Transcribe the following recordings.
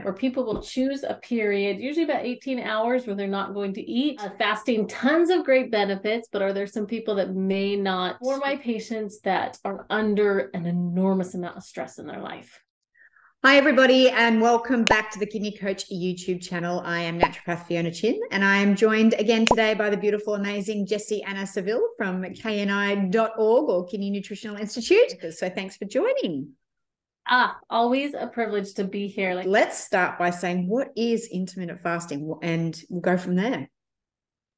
where people will choose a period, usually about 18 hours, where they're not going to eat. Fasting, tons of great benefits, but are there some people that may not? For my patients that are under an enormous amount of stress in their life. Hi, everybody, and welcome back to the Kidney Coach YouTube channel. I am naturopath Fiona Chin, and I am joined again today by the beautiful, amazing Jessianna Saville from kni.org or Kidney Nutritional Institute. So thanks for joining. Always a privilege to be here. Let's start by saying, what is intermittent fasting? And we'll go from there.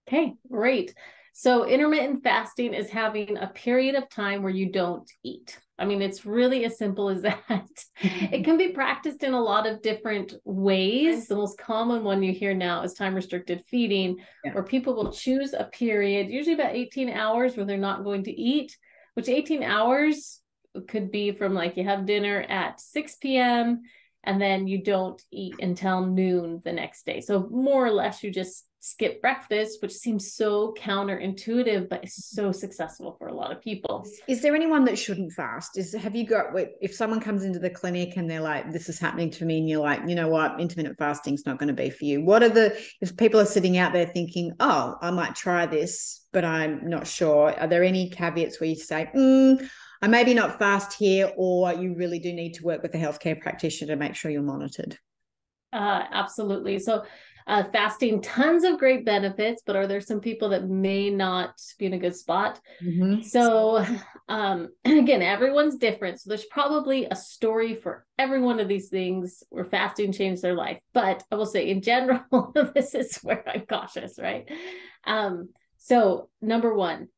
Okay, great. So intermittent fasting is having a period of time where you don't eat. I mean, it's really as simple as that. It can be practiced in a lot of different ways. The most common one you hear now is time-restricted feeding, where people will choose a period, usually about 18 hours, where they're not going to eat, which 18 hours could be from like you have dinner at 6 p.m. and then you don't eat until noon the next day. So more or less you just skip breakfast, which seems so counterintuitive, but it's so successful for a lot of people. Is there anyone that shouldn't fast? Have you got, if someone comes into the clinic and they're like, this is happening to me, and you're like, you know what, intermittent fasting is not going to be for you. If people are sitting out there thinking, oh, I might try this, but I'm not sure, are there any caveats where you say, I maybe not fast here, or you really do need to work with a healthcare practitioner to make sure you're monitored? Absolutely. So fasting, tons of great benefits, but are there some people that may not be in a good spot? So again, everyone's different. So there's probably a story for every one of these things where fasting changed their life. But I will say in general, this is where I'm cautious, right? So number one,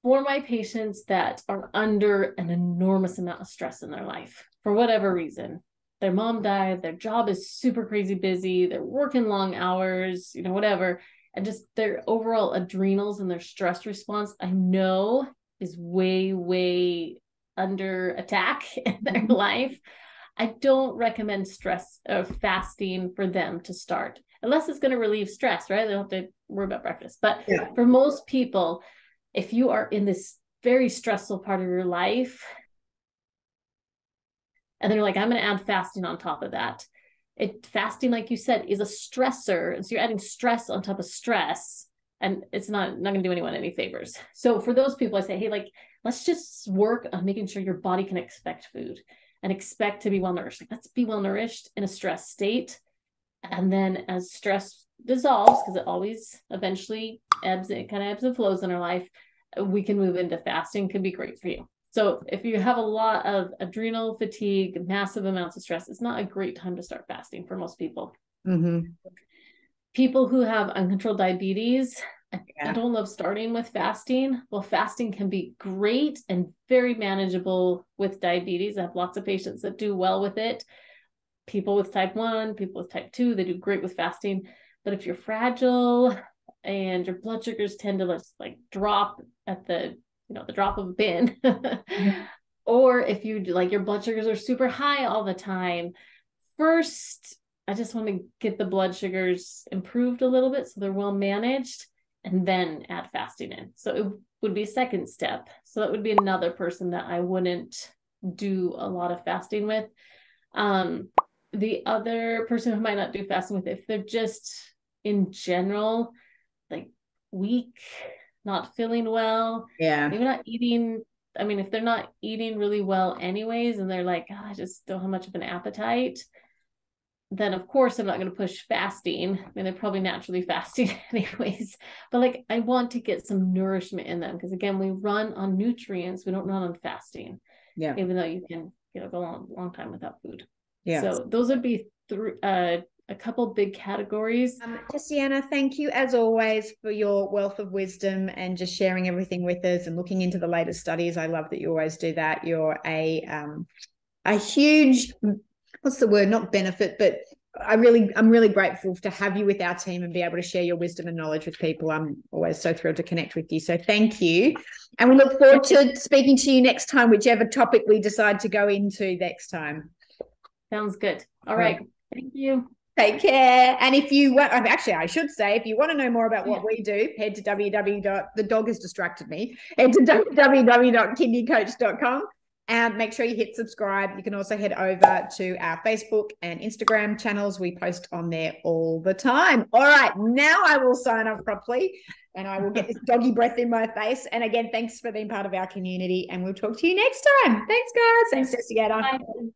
for my patients that are under an enormous amount of stress in their life, for whatever reason, their mom died, their job is super crazy busy, they're working long hours, whatever, and just their overall adrenals and their stress response, I know, is way, way under attack in their life. I don't recommend fasting for them to start, unless it's going to relieve stress, right? They don't have to worry about breakfast. But for most people, if you are in this very stressful part of your life, and they're like, I'm going to add fasting on top of that. Fasting, like you said, is a stressor. And so you're adding stress on top of stress, and it's not going to do anyone any favors. So for those people, I say, hey, let's just work on making sure your body can expect food and expect to be well-nourished. Let's be well-nourished in a stress state. And then as stress dissolves, because it always eventually ebbs and flows in our life, we can move into fasting. Can be great for you. So if you have a lot of adrenal fatigue, massive amounts of stress, it's not a great time to start fasting for most people. People who have uncontrolled diabetes, I don't love starting with fasting. Well, fasting can be great and very manageable with diabetes. I have lots of patients that do well with it. People with type 1, people with type 2, they do great with fasting. But if you're fragile and your blood sugars tend to drop at the drop of a pin, or if you your blood sugars are super high all the time, first, I just want to get the blood sugars improved a little bit so they're well managed, and then add fasting in. So it would be a second step. So that would be another person that I wouldn't do a lot of fasting with. The other person who might not do fasting with, if they're just in general, weak, not feeling well, maybe not eating. I mean, if they're not eating really well anyways, and they're like, I just don't have much of an appetite, then of course I'm not going to push fasting. I mean, they're probably naturally fasting anyways, but I want to get some nourishment in them, because again, we run on nutrients, we don't run on fasting. Even though you can go a long time without food. So those would be a couple big categories. Jessianna, thank you as always for your wealth of wisdom and just sharing everything with us and looking into the latest studies. I love that you always do that. You're a huge, what's the word? Not benefit, but I'm really grateful to have you with our team and be able to share your wisdom and knowledge with people. I'm always so thrilled to connect with you. So thank you. And we look forward to speaking to you next time, whichever topic we decide to go into next time. Sounds good. All right. Thank you. Take care. And if you want, actually, I should say, if you want to know more about what we do, head to the dog has distracted me. Head to www.kidneycoach.com. Make sure you hit subscribe. You can also head over to our Facebook and Instagram channels. We post on there all the time. All right, now I will sign off properly and I will get this doggy breath in my face. And again, thanks for being part of our community, and we'll talk to you next time. Thanks, guys. Thanks, Jessianna. Bye.